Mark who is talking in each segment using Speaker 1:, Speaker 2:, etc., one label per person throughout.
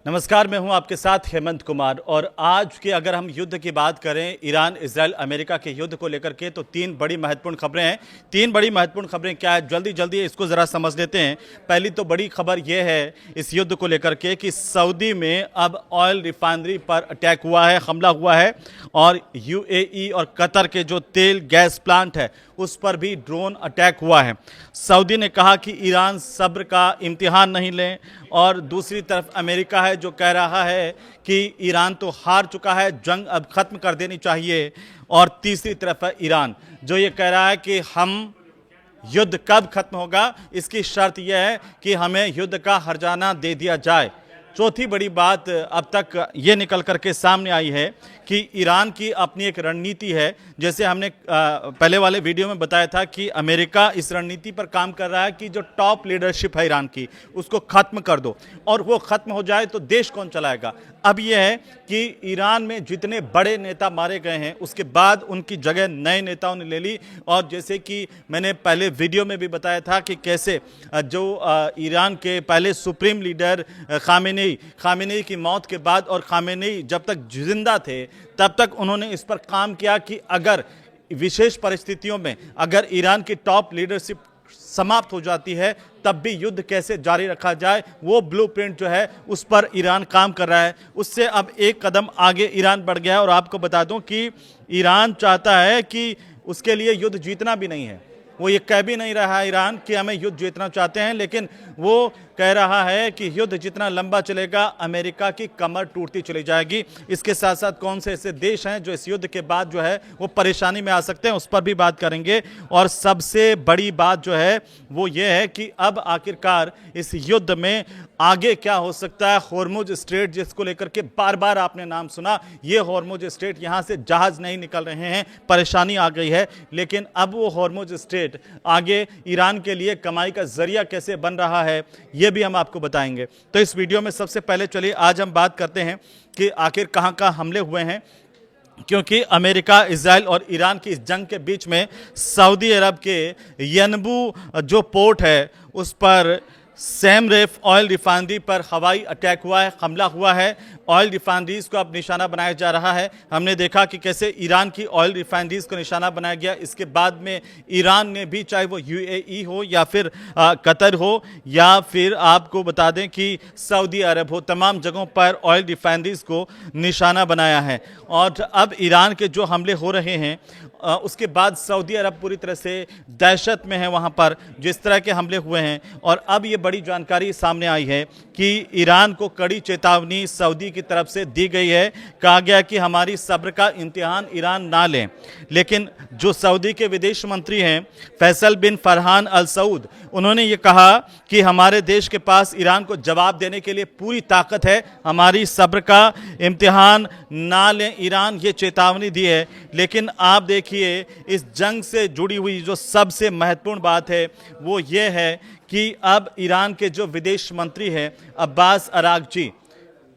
Speaker 1: नमस्कार, मैं हूं आपके साथ हेमंत कुमार। और आज के अगर हम युद्ध की बात करें, ईरान इजराइल अमेरिका के युद्ध को लेकर के, तो तीन बड़ी महत्वपूर्ण खबरें हैं। तीन बड़ी महत्वपूर्ण खबरें क्या है, जल्दी जल्दी इसको ज़रा समझ लेते हैं। पहली तो बड़ी खबर यह है इस युद्ध को लेकर के कि सऊदी में अब ऑयल रिफाइनरी पर अटैक हुआ है, हमला हुआ है। और यूएई और कतर के जो तेल गैस प्लांट है उस पर भी ड्रोन अटैक हुआ है। सऊदी ने कहा कि ईरान सब्र का इम्तिहान नहीं लें, और दूसरी तरफ अमेरिका है जो कह रहा है कि ईरान तो हार चुका है, जंग अब ख़त्म कर देनी चाहिए। और तीसरी तरफ है ईरान जो ये कह रहा है कि हम युद्ध कब खत्म होगा, इसकी शर्त यह है कि हमें युद्ध का हर्जाना दे दिया जाए। चौथी बड़ी बात अब तक ये निकल करके सामने आई है कि ईरान की अपनी एक रणनीति है। जैसे हमने पहले वाले वीडियो में बताया था कि अमेरिका इस रणनीति पर काम कर रहा है कि जो टॉप लीडरशिप है ईरान की उसको ख़त्म कर दो, और वो ख़त्म हो जाए तो देश कौन चलाएगा। अब यह है कि ईरान में जितने बड़े नेता मारे गए हैं उसके बाद उनकी जगह नए नेताओं ने ले ली। और जैसे कि मैंने पहले वीडियो में भी बताया था कि कैसे जो ईरान के पहले सुप्रीम लीडर खामेनेई की मौत के बाद, और खामेनेई जब तक जिंदा थे तब तक उन्होंने इस पर काम किया कि अगर विशेष परिस्थितियों में अगर ईरान की टॉप लीडरशिप समाप्त हो जाती है तब भी युद्ध कैसे जारी रखा जाए, वो ब्लूप्रिंट जो है उस पर ईरान काम कर रहा है। उससे अब एक कदम आगे ईरान बढ़ गया है। और आपको बता दूं कि ईरान चाहता है कि उसके लिए युद्ध जीतना भी नहीं है। वो ये कह भी नहीं रहा है ईरान कि हमें युद्ध जीतना चाहते हैं, लेकिन वो कह रहा है कि युद्ध जितना लंबा चलेगा अमेरिका की कमर टूटती चली जाएगी। इसके साथ साथ कौन से ऐसे देश हैं जो इस युद्ध के बाद जो है वो परेशानी में आ सकते हैं, उस पर भी बात करेंगे। और सबसे बड़ी बात जो है वो ये है कि अब आखिरकार इस युद्ध में आगे क्या हो सकता है। होर्मुज स्ट्रेट जिसको लेकर के बार बार आपने नाम सुना, ये होर्मुज स्ट्रेट, यहाँ से जहाज नहीं निकल रहे हैं, परेशानी आ गई है। लेकिन अब वो होर्मुज स्ट्रेट आगे ईरान के लिए कमाई का जरिया कैसे बन रहा है ये भी हम आपको बताएंगे। तो इस वीडियो में सबसे पहले चलिए आज हम बात करते हैं कि आखिर कहां कहां हमले हुए हैं। क्योंकि अमेरिका, इजराइल और ईरान की इस जंग के बीच में सऊदी अरब के यनबू जो पोर्ट है उस पर सैम रेफ ऑयल रिफाइनरी पर हवाई अटैक हुआ है, हमला हुआ है। ऑयल रिफाइनरीज को अब निशाना बनाया जा रहा है। हमने देखा कि कैसे ईरान की ऑयल रिफाइनरीज को निशाना बनाया गया। इसके बाद में ईरान ने भी, चाहे वो यूएई हो या फिर कतर हो या फिर आपको बता दें कि सऊदी अरब हो, तमाम जगहों पर ऑयल रिफाइनरीज को निशाना बनाया है। और अब ईरान के जो हमले हो रहे हैं उसके बाद सऊदी अरब पूरी तरह से दहशत में है वहाँ पर जिस तरह के हमले हुए हैं। और अब ये बड़ी जानकारी सामने आई है कि ईरान को कड़ी चेतावनी सऊदी की तरफ से दी गई है। कहा गया कि हमारी सब्र का इम्तिहान ईरान ना लें। लेकिन जो सऊदी के विदेश मंत्री हैं फैसल बिन फरहान अल सऊद, उन्होंने ये कहा कि हमारे देश के पास ईरान को जवाब देने के लिए पूरी ताकत है, हमारी सब्र का इम्तिहान ना लें, ईरान ये चेतावनी दी है। लेकिन आप देखिए इस जंग से जुड़ी हुई जो सबसे महत्वपूर्ण बात है वो ये है कि अब ईरान के जो विदेश मंत्री हैं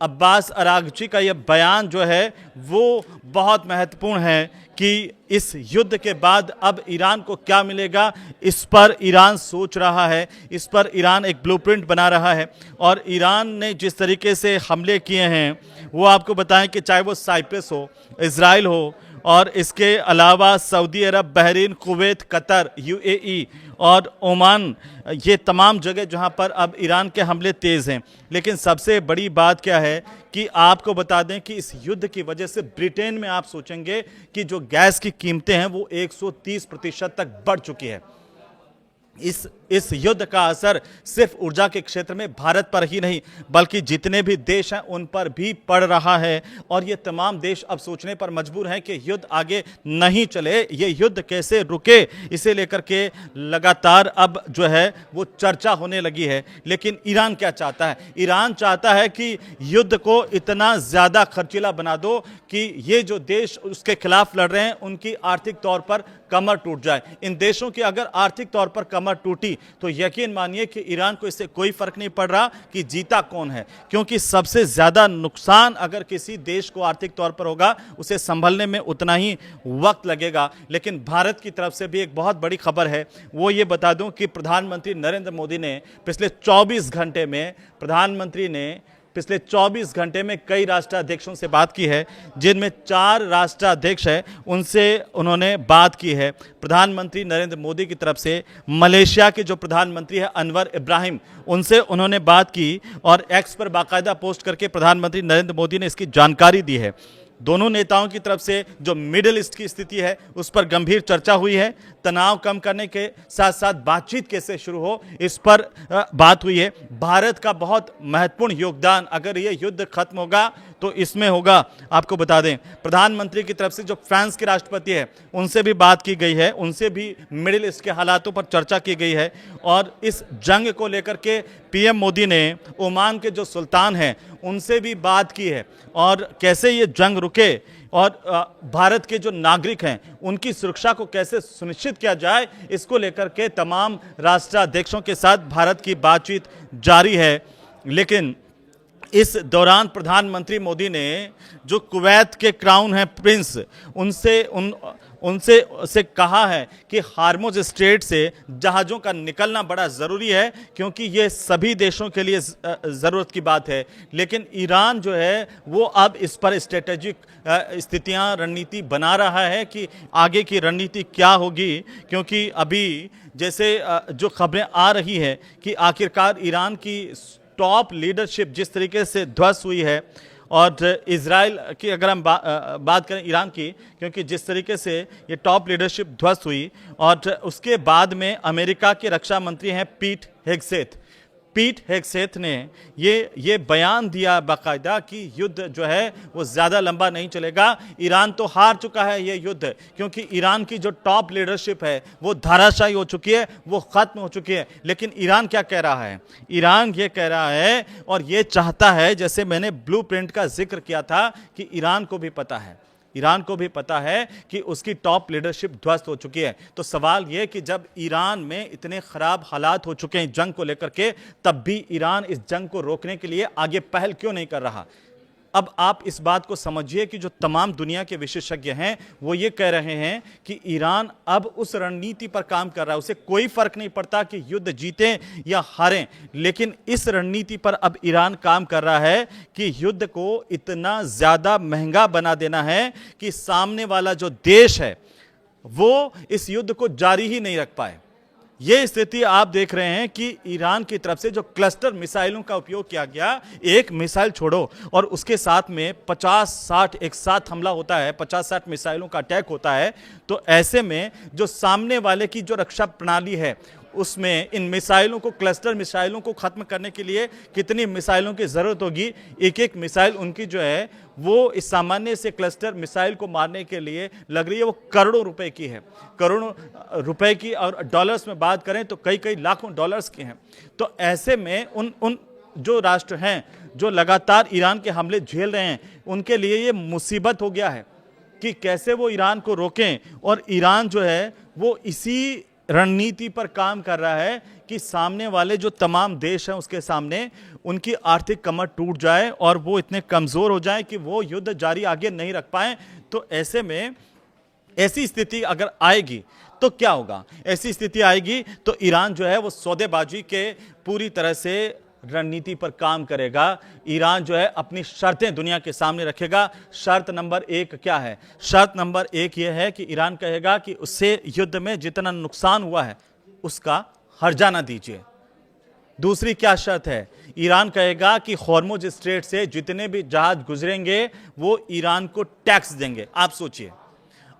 Speaker 1: अब्बास अरागची का यह बयान जो है वो बहुत महत्वपूर्ण है कि इस युद्ध के बाद अब ईरान को क्या मिलेगा, इस पर ईरान सोच रहा है, इस पर ईरान एक ब्लूप्रिंट बना रहा है। और ईरान ने जिस तरीके से हमले किए हैं वो आपको बताएं कि चाहे वो साइप्रस हो, इजराइल हो, और इसके अलावा सऊदी अरब, बहरीन, कुवैत, कतर, यूएई और ओमान, ये तमाम जगह जहां पर अब ईरान के हमले तेज़ हैं। लेकिन सबसे बड़ी बात क्या है कि आपको बता दें कि इस युद्ध की वजह से ब्रिटेन में आप सोचेंगे कि जो गैस की कीमतें हैं वो 130% तक बढ़ चुकी है। इस युद्ध का असर सिर्फ ऊर्जा के क्षेत्र में भारत पर ही नहीं बल्कि जितने भी देश हैं उन पर भी पड़ रहा है। और ये तमाम देश अब सोचने पर मजबूर हैं कि युद्ध आगे नहीं चले, ये युद्ध कैसे रुके, इसे लेकर के लगातार अब जो है वो चर्चा होने लगी है। लेकिन ईरान क्या चाहता है? ईरान चाहता है कि युद्ध को इतना ज़्यादा खर्चीला बना दो कि ये जो देश उसके खिलाफ लड़ रहे हैं उनकी आर्थिक तौर पर कमर टूट जाए। इन देशों की अगर आर्थिक तौर पर कमर टूटी तो यकीन मानिए कि ईरान को इससे कोई फर्क नहीं पड़ रहा कि जीता कौन है, क्योंकि सबसे ज्यादा नुकसान अगर किसी देश को आर्थिक तौर पर होगा उसे संभलने में उतना ही वक्त लगेगा। लेकिन भारत की तरफ से भी एक बहुत बड़ी खबर है, वो ये बता दूं कि प्रधानमंत्री नरेंद्र मोदी ने पिछले 24 घंटे में पिछले 24 घंटे में कई राष्ट्राध्यक्षों से बात की है, जिनमें 4 राष्ट्राध्यक्ष हैं उनसे उन्होंने बात की है। प्रधानमंत्री नरेंद्र मोदी की तरफ से मलेशिया के जो प्रधानमंत्री है अनवर इब्राहिम, उनसे उन्होंने बात की और एक्स पर बाकायदा पोस्ट करके प्रधानमंत्री नरेंद्र मोदी ने इसकी जानकारी दी है। दोनों नेताओं की तरफ से जो मिडिल ईस्ट की स्थिति है उस पर गंभीर चर्चा हुई है। तनाव कम करने के साथ साथ बातचीत कैसे शुरू हो इस पर बात हुई है। भारत का बहुत महत्वपूर्ण योगदान अगर ये युद्ध खत्म होगा तो इसमें होगा। आपको बता दें प्रधानमंत्री की तरफ से जो फ्रांस के राष्ट्रपति है उनसे भी बात की गई है, उनसे भी मिडिल ईस्ट के हालातों पर चर्चा की गई है। और इस जंग को लेकर के पीएम मोदी ने ओमान के जो सुल्तान हैं उनसे भी बात की है और कैसे ये जंग रुके और भारत के जो नागरिक हैं उनकी सुरक्षा को कैसे सुनिश्चित किया जाए, इसको लेकर के तमाम राष्ट्राध्यक्षों के साथ भारत की बातचीत जारी है। लेकिन इस दौरान प्रधानमंत्री मोदी ने जो कुवैत के क्राउन हैं प्रिंस, उनसे कहा है कि हार्मुज स्ट्रेट से जहाज़ों का निकलना बड़ा ज़रूरी है क्योंकि ये सभी देशों के लिए ज़रूरत की बात है। लेकिन ईरान जो है वो अब इस पर स्ट्रेटेजिक स्थितियां रणनीति बना रहा है कि आगे की रणनीति क्या होगी, क्योंकि अभी जैसे जो खबरें आ रही है कि आखिरकार ईरान की टॉप लीडरशिप जिस तरीके से ध्वस्त हुई है और इजराइल की अगर हम बात करें ईरान की, क्योंकि जिस तरीके से ये टॉप लीडरशिप ध्वस्त हुई और उसके बाद में अमेरिका के रक्षा मंत्री हैं पीट हेगसेथ ने ये बयान दिया बाकायदा कि युद्ध जो है वो ज़्यादा लंबा नहीं चलेगा। ईरान तो हार चुका है ये युद्ध, क्योंकि ईरान की जो टॉप लीडरशिप है वो धाराशायी हो चुकी है, वो ख़त्म हो चुकी है। लेकिन ईरान क्या कह रहा है? ईरान ये कह रहा है और ये चाहता है, जैसे मैंने ब्लूप्रिंट का जिक्र किया था कि ईरान को भी पता है कि उसकी टॉप लीडरशिप ध्वस्त हो चुकी है। तो सवाल यह कि जब ईरान में इतने खराब हालात हो चुके हैं जंग को लेकर के, तब भी ईरान इस जंग को रोकने के लिए आगे पहल क्यों नहीं कर रहा? अब आप इस बात को समझिए कि जो तमाम दुनिया के विशेषज्ञ हैं वो ये कह रहे हैं कि ईरान अब उस रणनीति पर काम कर रहा है, उसे कोई फर्क नहीं पड़ता कि युद्ध जीतें या हारें, लेकिन इस रणनीति पर अब ईरान काम कर रहा है कि युद्ध को इतना ज्यादा महंगा बना देना है कि सामने वाला जो देश है वो इस युद्ध को जारी ही नहीं रख पाए। ये स्थिति आप देख रहे हैं कि ईरान की तरफ से जो क्लस्टर मिसाइलों का उपयोग किया गया, एक मिसाइल छोड़ो और उसके साथ में 50-60 एक साथ हमला होता है, 50-60 मिसाइलों का अटैक होता है। तो ऐसे में जो सामने वाले की जो रक्षा प्रणाली है उसमें इन मिसाइलों को, क्लस्टर मिसाइलों को खत्म करने के लिए कितनी मिसाइलों की जरूरत होगी? एक मिसाइल उनकी जो है वो इस सामान्य से क्लस्टर मिसाइल को मारने के लिए लग रही है वो करोड़ों रुपए की है, करोड़ों रुपए की, और डॉलर्स में बात करें तो कई लाखों डॉलर्स की हैं। तो ऐसे में उन जो राष्ट्र हैं जो लगातार ईरान के हमले झेल रहे हैं उनके लिए ये मुसीबत हो गया है कि कैसे वो ईरान को रोकें। और ईरान जो है वो इसी रणनीति पर काम कर रहा है कि सामने वाले जो तमाम देश हैं उसके सामने उनकी आर्थिक कमर टूट जाए और वो इतने कमज़ोर हो जाए कि वो युद्ध जारी आगे नहीं रख पाए। तो ऐसे में ऐसी स्थिति अगर आएगी तो क्या होगा? ऐसी स्थिति आएगी तो ईरान जो है वो सौदेबाजी के पूरी तरह से रणनीति पर काम करेगा। ईरान जो है अपनी शर्तें दुनिया के सामने रखेगा। शर्त नंबर 1 क्या है? शर्त नंबर 1 यह है कि ईरान कहेगा कि उससे युद्ध में जितना नुकसान हुआ है उसका हर्जाना दीजिए। दूसरी क्या शर्त है? ईरान कहेगा कि हॉर्मुज स्ट्रेट से जितने भी जहाज गुजरेंगे वो ईरान को टैक्स देंगे। आप सोचिए,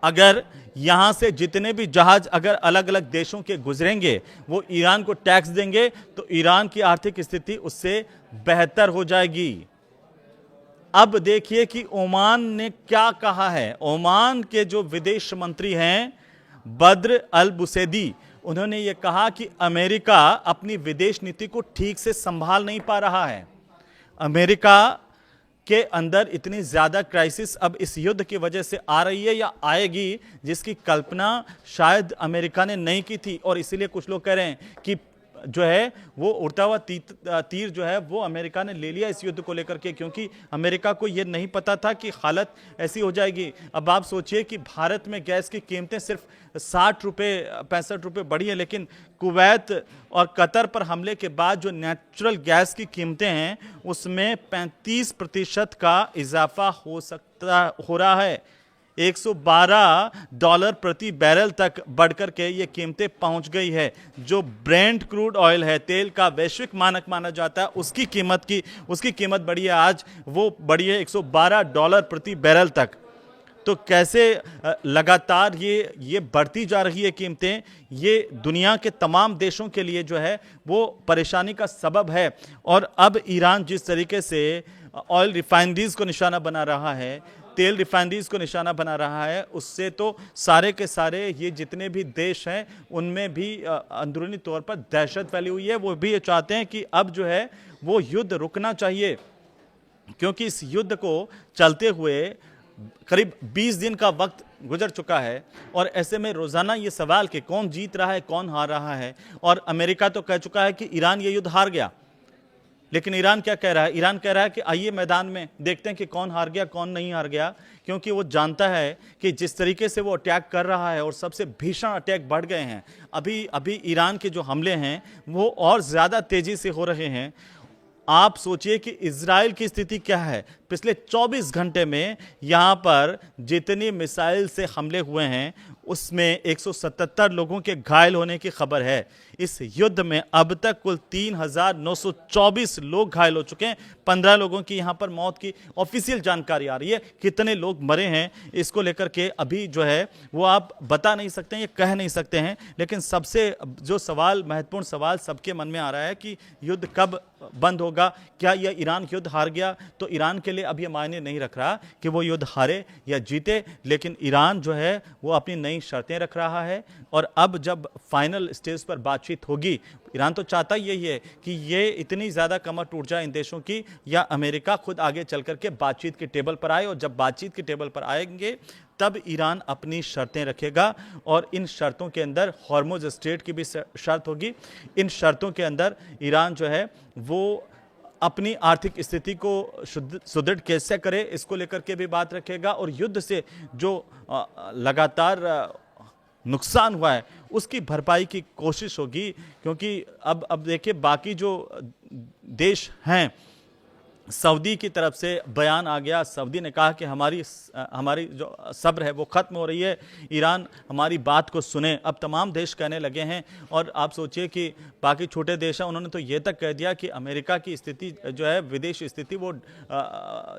Speaker 1: अगर यहां से जितने भी जहाज अगर अलग अलग देशों के गुजरेंगे वो ईरान को टैक्स देंगे तो ईरान की आर्थिक स्थिति उससे बेहतर हो जाएगी। अब देखिए कि ओमान ने क्या कहा है। ओमान के जो विदेश मंत्री हैं बद्र अल बुसैदी, उन्होंने ये कहा कि अमेरिका अपनी विदेश नीति को ठीक से संभाल नहीं पा रहा है। अमेरिका के अंदर इतनी ज़्यादा क्राइसिस अब इस युद्ध की वजह से आ रही है या आएगी जिसकी कल्पना शायद अमेरिका ने नहीं की थी। और इसीलिए कुछ लोग कह रहे हैं कि जो है वो उड़ता हुआ तीर जो है वो अमेरिका ने ले लिया इस युद्ध को लेकर के, क्योंकि अमेरिका को ये नहीं पता था कि हालत ऐसी हो जाएगी। अब आप सोचिए कि भारत में गैस की कीमतें सिर्फ 60 रुपये 65 रुपये बढ़ी है, लेकिन कुवैत और कतर पर हमले के बाद जो नेचुरल गैस की कीमतें हैं उसमें 35% का इजाफा हो रहा है। $112 प्रति बैरल तक बढ़कर के ये कीमतें पहुंच गई है। जो ब्रेंट क्रूड ऑयल है, तेल का वैश्विक मानक माना जाता है, उसकी कीमत बढ़ी है, आज वो बढ़ी है $112 प्रति बैरल तक। तो कैसे लगातार ये बढ़ती जा रही है कीमतें, ये दुनिया के तमाम देशों के लिए जो है वो परेशानी का सबब है। और अब ईरान जिस तरीके से ऑयल रिफाइनरीज को निशाना बना रहा है, तेल रिफाइनरीज को निशाना बना रहा है, उससे तो सारे के सारे ये जितने भी देश हैं उनमें भी अंदरूनी तौर पर दहशत फैली हुई है। वो भी ये चाहते हैं कि अब जो है वो युद्ध रुकना चाहिए, क्योंकि इस युद्ध को चलते हुए करीब 20 दिन का वक्त गुजर चुका है। और ऐसे में रोजाना ये सवाल कि कौन जीत रहा है कौन हार रहा है। और अमेरिका तो कह चुका है कि ईरान ये युद्ध हार गया, लेकिन ईरान क्या कह रहा है? ईरान कह रहा है कि आइए मैदान में देखते हैं कि कौन हार गया कौन नहीं हार गया, क्योंकि वो जानता है कि जिस तरीके से वो अटैक कर रहा है और सबसे भीषण अटैक बढ़ गए हैं। अभी ईरान के जो हमले हैं वो और ज़्यादा तेज़ी से हो रहे हैं। आप सोचिए कि इजराइल की स्थिति क्या है। पिछले 24 घंटे में यहाँ पर जितनी मिसाइल से हमले हुए हैं उसमें 177 लोगों के घायल होने की खबर है। इस युद्ध में अब तक कुल 3,924 लोग घायल हो चुके हैं। 15 लोगों की यहाँ पर मौत की ऑफिशियल जानकारी आ रही है। कितने लोग मरे हैं इसको लेकर के अभी जो है वो आप बता नहीं सकते हैं, ये कह नहीं सकते हैं। लेकिन सबसे जो महत्वपूर्ण सवाल सबके मन में आ रहा है कि युद्ध कब बंद होगा। क्या यह ईरान युद्ध हार गया तो ईरान के लिए अब यह मायने नहीं रख रहा कि वो युद्ध हारे या जीते, लेकिन ईरान जो है वो अपनी नई शर्तें रख रहा है। और अब जब फाइनल स्टेज पर बातचीत होगी, ईरान तो चाहता ही यही है कि ये इतनी ज़्यादा कमर टूट जाए इन देशों की, या अमेरिका खुद आगे चल करके बातचीत के टेबल पर आए। और जब बातचीत के टेबल पर आएंगे तब ईरान अपनी शर्तें रखेगा। और इन शर्तों के अंदर हॉर्मुज स्ट्रेट की भी शर्त होगी। इन शर्तों के अंदर ईरान जो है वो अपनी आर्थिक स्थिति को सुदृढ़ कैसे करे इसको लेकर के भी बात रखेगा। और युद्ध से जो लगातार नुकसान हुआ है उसकी भरपाई की कोशिश होगी। क्योंकि अब देखिए बाकी जो देश हैं, सऊदी की तरफ से बयान आ गया। सऊदी ने कहा कि हमारी जो सब्र है वो ख़त्म हो रही है, ईरान हमारी बात को सुने। अब तमाम देश कहने लगे हैं। और आप सोचिए कि बाकी छोटे देश हैं, उन्होंने तो ये तक कह दिया कि अमेरिका की स्थिति जो है, विदेश स्थिति, वो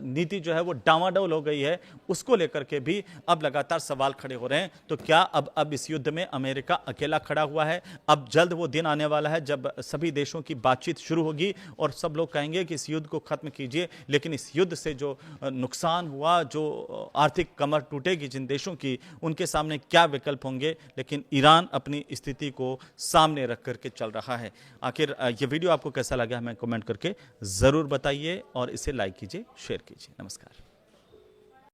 Speaker 1: नीति जो है वो डामाडोल हो गई है। उसको लेकर के भी अब लगातार सवाल खड़े हो रहे हैं। तो क्या अब इस युद्ध में अमेरिका अकेला खड़ा हुआ है? अब जल्द वो दिन आने वाला है जब सभी देशों की बातचीत शुरू होगी और सब लोग कहेंगे कि इस युद्ध को खत्म कीजिए। लेकिन इस युद्ध से जो नुकसान हुआ, जो आर्थिक कमर टूटेगी जिन देशों की, उनके सामने क्या विकल्प होंगे। लेकिन ईरान अपनी स्थिति को सामने रख करके चल रहा है। आखिर ये वीडियो आपको कैसा लगा हमें कमेंट करके ज़रूर बताइए और इसे लाइक कीजिए, शेयर कीजिए। नमस्कार।